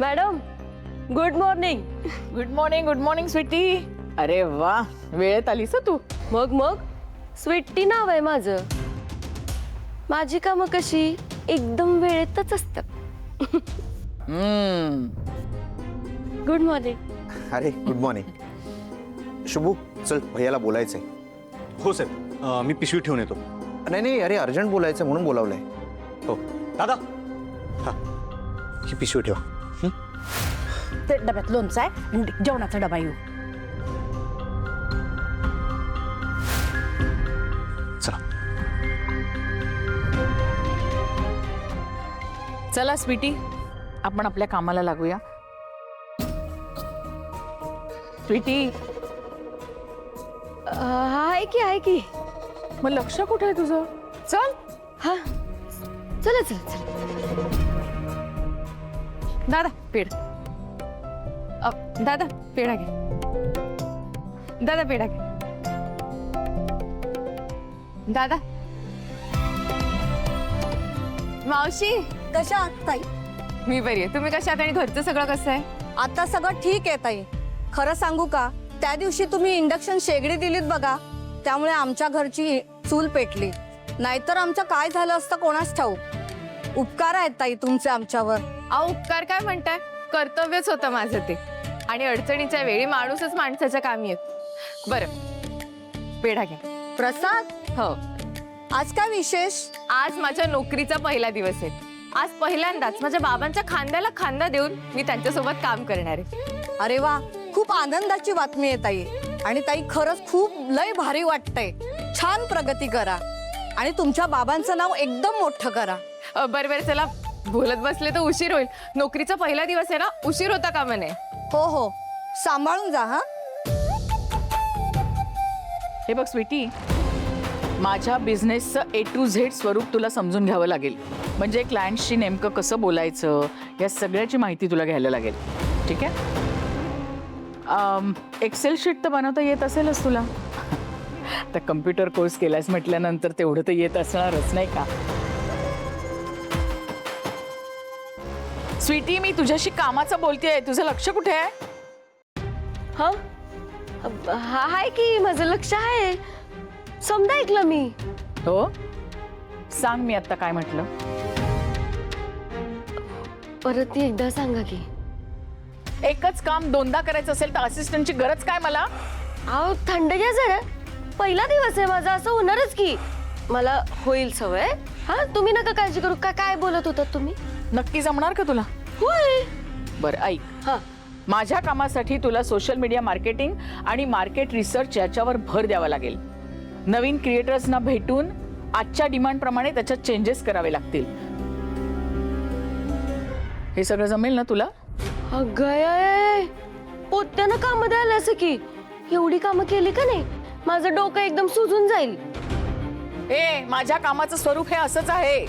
Madam good morning. Good morning sweetie. अरे वा, वेळेत आलीस तू. मग स्वीटी नाव आहे माझं. माझी कामं कशी एकदम वेळेतच असतात. Good morning. अरे गुड मॉर्निंग. शुभू चल, भैयाला बोलायचंय. हो साहेब, मी पिशवी ठेवून येतो. नाही अरे अर्जंट बोलायचं म्हणून बोलावलंय. हो दादा, हा ही पिशवी ठेवा. ते डब्यात लोणचं आहे आणि जेवणाचा डबा येऊ. चला. चला स्वीटी, आपण आपल्या कामाला लागूया. स्वीटी, आहे की. मग लक्ष कुठे आहे तुझं? चल. हा चला. दादा पेढ. दादा पेढा घे. दादा पेढा घे. दादा. मावशी कशा आहात ताई? मी बरी आहे. तुम्ही कशा आहात आणि घरचं सगळं कसं आहे? आता सगळं ठीक आहे ताई. खरं सांगू का, त्या दिवशी तुम्ही इंडक्शन शेगडी दिलीत बघा, त्यामुळे आमच्या घरची चूल पेटली. नाहीतर आमचं काय झालं असतं कोणास ठाऊक. उपकार आहेत ताई तुमचे आमच्यावर. अहो उपकार काय म्हणताय, कर्तव्यच होतं माझं ते. आणि अडचणीच्या वेळी माणूसच माणसाच्या कामी येत. बरं पेढा घ्या. प्रसाद, हो, आज काय विशेष? आज माझ्या नोकरीचा पहिला दिवस आहे. आज पहिल्यांदाच माझ्या बाबांच्या खांद्याला खांदा देऊन मी त्यांच्यासोबत काम करणार आहे. अरे वा, खूप आनंदाची बातमी आहे ताई. आणि ताई खरंच खूप लय भारी वाटतंय. छान प्रगती करा आणि तुमच्या बाबांचं नाव एकदम मोठं करा. बरं चला, बोलत बसले तर उशीर होईल. नोकरीचा पहिला दिवस आहे ना, उशीर होता कामा नये. हो सांभाळून जा. हा हे बघ स्वीटी, माझ्या बिझनेसचं A to Z स्वरूप तुला समजून घ्यावं लागेल. म्हणजे क्लायंटशी नेमकं कसं बोलायचं या सगळ्याची माहिती तुला घ्यायला लागेल. ठीक आहे? एक्सेल शीट तर बनवता येत असेलच तुला. तर कम्प्युटर कोर्स केलास म्हटल्यानंतर तेवढं तर येत असणारच नाही का? स्वीटी, मी तुझ्याशी कामाचं बोलतेय, तुझं लक्ष कुठे आहे? आहे की, माझं लक्ष आहे. समजा ऐकलं मी. हो, सांग मी आता काय म्हटलं. परत एकदा सांगा की. एकच काम दोनदा करायचं असेल तर असिस्टंटची गरज काय मला? अहो थंड घ्या जरा. पहिला दिवस आहे माझा, असं होणारच की. मला होईल सवय. हा तुम्ही नका काळजी करू. काय बोलत होतात तुम्ही? नक्की जमणार का तुला? होय. बरं ऐक, हा माझ्या कामासाठी तुला सोशल मीडिया मार्केटिंग आणि मार्केट रिसर्च याच्यावर भर द्यावा लागेल. नवीन क्रिएटर्सना भेटून आजच्या डिमांड प्रमाणे त्याच्यात चेंजेस करावे लागतील. हे सगळं जमेल ना तुला? अगं पोत्यानं काम द्यायला असं की. एवढी कामं केली का नाही, माझं डोकं एकदम सुजून जाईल. माझ्या कामाचं स्वरूप हे असंच आहे.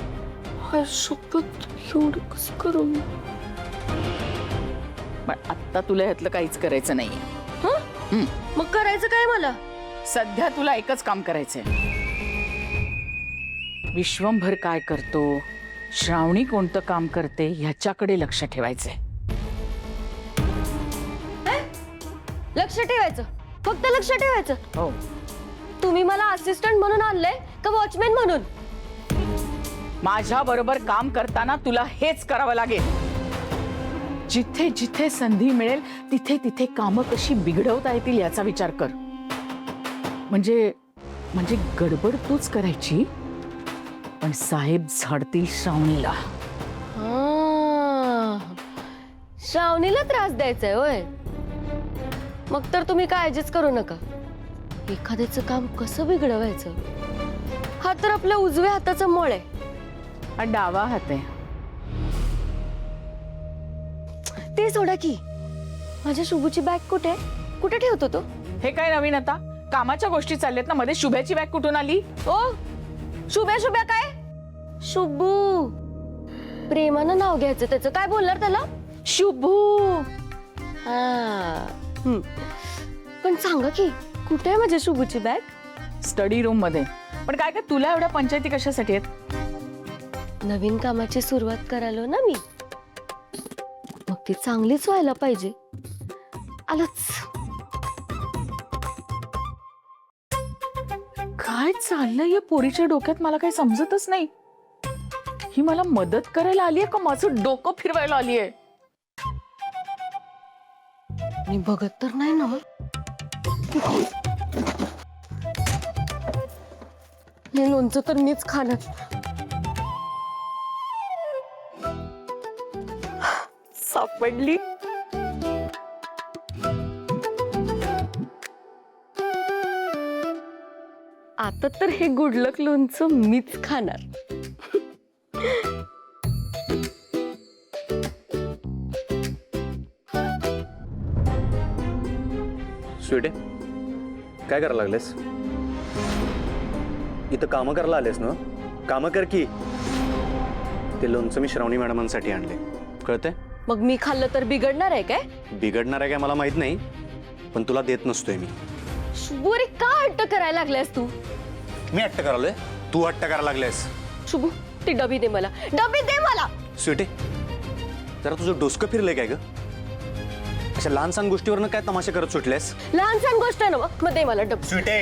शपथ, एवढं कसं करू? पण आता तुला ह्यातलं काहीच करायचं नाहीये. मग करायचं काय मला? सध्या तुला एकच काम करायचंय. विश्वंभर काय करतो, श्रावणी कोणतं काम करते ह्याच्याकडे लक्ष ठेवायचंय. लक्ष ठेवायचं, फक्त लक्ष ठेवायचं. हो. तुम्ही मला असिस्टंट म्हणून आणलंय का वॉचमॅन म्हणून? माझ्या बरोबर काम करताना तुला हेच करावं लागेल. जिथे जिथे संधी मिळेल तिथे तिथे कामं कशी बिघडवता येतील याचा विचार कर. म्हणजे गडबड तूच करायची, पण साहेब झाडतील श्रावणीला. श्रावणीला त्रास द्यायचाय होय? मग तर तुम्ही काळजीच करू नका. एखाद्याचं काम कसं बिघडवायचं, हा तर आपल्या उजव्या हाताचा मोळ आहे. हा डावा हात आहे. ते सोडा की, माझ्या शुभूची बॅग कुठे ठेवतो तो? हे काय नवीन आता? कामाच्या गोष्टी चालल्यात ना, मध्ये शुभ्याची बॅग कुठून आली? ओ शुभ्या काय? शुभू, प्रेमानं नाव घ्यायचं त्याचं. काय बोलणार त्याला? शुभू. पण सांगा की, कुठे आहे माझ्या शुभूची बॅग? स्टडी रूम मध्ये. पण काय तुला एवढ्या पंचायती कशासाठी आहेत? नवीन कामाची सुरुवात करालो ना मी, मग ती चांगलीच व्हायला पाहिजे. आलंच. काय चाललंय या पोरीच्या डोक्यात मला काही समजतच नाही. ही मला मदत करायला आलीये का माझं डोकं फिरवायला आलीये? मी बघत तर नाही ना. हे लोणचं तर मीच खाणार. सापडली. आता तर हे गुडलक लोणचं मीच खाणार. स्वीटे काय करायला लागलेस? इथं कामं करायला आलेस ना? कामं कर की. ते लोणचं मी श्रावणी मॅडमांसाठी आणले, कळतंय? मग मी खाल्लं तर बिघडणार आहे काय? बिघडणार आहे काय मला माहित नाही, पण तुला देत नसतोय मी. शुभू अरे का हट्ट करायला लागलास तू? मी हट्ट करालोय? तू हट्ट करायला लागलेस. शुभू ती डबी दे मला. डबी दे मला. स्वीटे जरा तुझं डोसकं फिरलंय काय ग? अशा लहान सहान गोष्टीवरनं काय तमाशा करत सुटलेस? लहान सहान गोष्ट आहे ना मग दे मला डबी. स्वीटे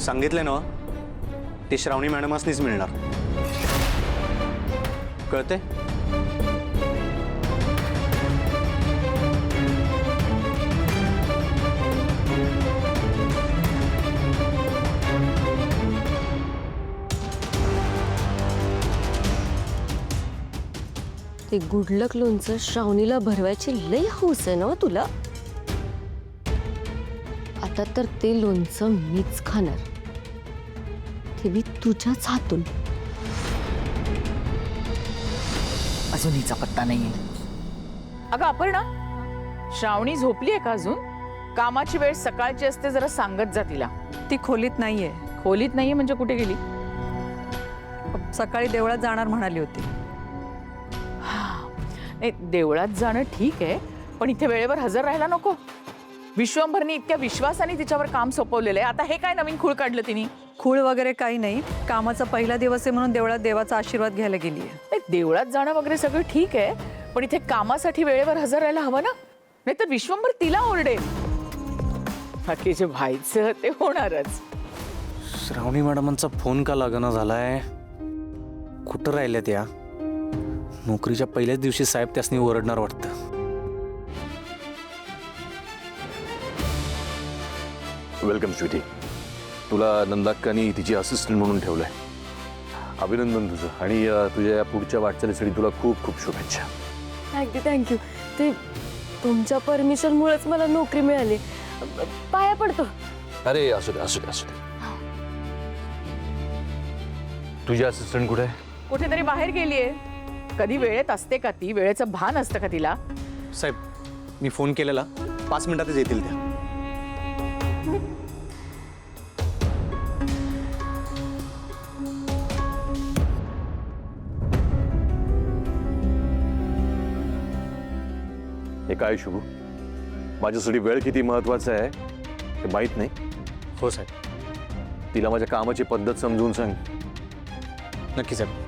सांगितलंय ना, ते श्रावणी मॅडमासनीच मिळणार, कळते? ते गुडलक लोणचं श्रावणीला भरवायची लई हौस आहे ना तुला. आता तर ते लोणचं मीच खाणार, ते मी तुझ्याच हातून. अजून हिचा पत्ता नाहीये. अगं अपर्णा, श्रावणी झोपलीये का अजून? कामाची वेळ सकाळची असते, जरा सांगत जा तिला. ती खोलीत नाहीये. खोलीत नाहीये म्हणजे कुठे गेली? सकाळी देवळात जाणार म्हणाली होती. नाही, देवळात जाणं ठीक आहे, पण इथे वेळेवर हजर राहायला नको. विश्वंभरनी इतक्या विश्वासाने तिच्यावर काम सोपवलेलं आहे, आता हे काय नवीन खूळ काढलं तिने? खूळ वगैरे काही नाही, कामाचा पहिला दिवस आहे म्हणून देवळात देवाचा आशीर्वाद घ्यायला गेली आहे. नाही, देवळात जाणं वगैरे सगळं ठीक आहे, पण इथे कामासाठी वेळेवर हजर राहायला हवं ना, नाहीतर विश्वंभर तिला ओरडेल. बाकी जे व्हायचं ते होणारच. श्रावणी मॅडमांचा फोन का लागना झालाय? कुठं राहिल्या त्या? नोकरीच्या पहिल्याच दिवशी साहेब त्यासनी ओरडणार वाटतं. वेलकम स्वीटी. तुला नंदाक्कानी तिची असिस्टंट म्हणून ठेवलंय. अभिनंदन तुझं, आणि तुझ्या या पुढच्या वाटचालीसाठी तुला खूप खूप शुभेच्छा. थँक्यू. ते तुमच्या परमिशनमुळेच मला नोकरी मिळाली. पाया पडतो. अरे असू दे असू दे असू दे. तुझी असिस्टंट कुठे आहे? कुठेतरी बाहेर गेलीये. कधी वेळेत असते का ती? वेळेचं भान असतं का तिला? साहेब मी फोन केलेला, 5 मिनिटातच येतील त्या. हे काय शुभू, माझ्यासाठी वेळ किती महत्वाचा आहे हे माहित नाही? हो साहेब. तिला माझ्या कामाची पद्धत समजून सांग. नक्की साहेब.